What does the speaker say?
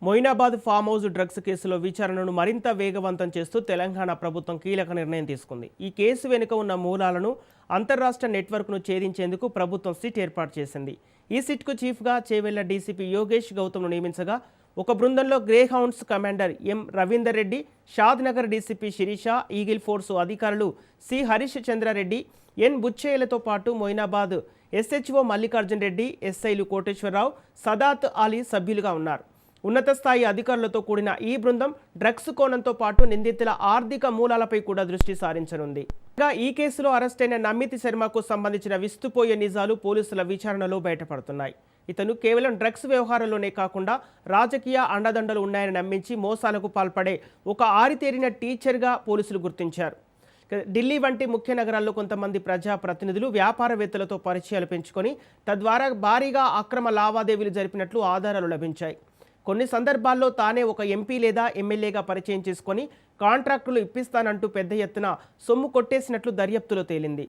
Moinabad farm house drugs కేసులో విచారణను మరింత వేగవంతం చేస్తూ తెలంగాణ ప్రభుత్వం కీలక నిర్ణయం తీసుకుంది. ఈ కేసు వెనుక ఉన్న మూలాలను అంతర్రాష్ట్ర నెట్వర్క్ను ఛేదించేందుకు ప్రభుత్వం సిట్ ఏర్పాటు చేసింది. ఈ సిట్కు చీఫ్గా చేవెళ్ల డీసీపీ యోగేష్ గౌతమ్ను నియమించగా ఒక బృందంలో greyhounds commander M Ravinder Reddy, Shadnagar DCP Sirisha, eagle force అధికారులు సి హరీష్ చంద్రారెడ్డి, ఎన్ బుచ్చయ్యలతో పాటు మొయినాబాద్ ఎస్హెచ్ఓ మల్లికార్జున్ రెడ్డి, ఎస్ఐలు కోటేశ్వరరావు, సదాత్ అలీ సభ్యులుగా ఉన్నారు. ఉన్నత స్థాయి అధికారులతో కూడిన ఈ బృందం డ్రగ్స్ కోణంతో పాటు నిందితుల ఆర్థిక మూలాలపై కూడా దృష్టి సారించనుంది. ఈ కేసులో అరెస్టైన నమ్మితి శర్మకు సంబంధించిన విస్తుపోయే నిజాలు పోలీసుల విచారణలో బయటపడుతున్నాయి. ఇతను కేవలం డ్రగ్స్ వ్యవహారంలోనే కాకుండా రాజకీయ అండదండలు ఉన్నాయని నమ్మించి మోసాలకు పాల్పడే ఒక ఆరితేరిన టీచర్గా పోలీసులు గుర్తించారు. ఢిల్లీ వంటి ముఖ్య నగరాల్లో కొంతమంది ప్రజాప్రతినిధులు వ్యాపారవేత్తలతో పరిచయాలు పెంచుకొని తద్వారా భారీగా అక్రమ లావాదేవీలు జరిపినట్లు ఆధారాలు లభించాయి. కొన్ని సందర్భాల్లో తానే ఒక ఎంపీ లేదా ఎమ్మెల్యేగా పరిచయం చేసుకొని కాంట్రాక్టులు ఇప్పిస్తానంటూ పెద్ద ఎత్తున సొమ్ము కొట్టేసినట్లు దర్యాప్తులో తేలింది.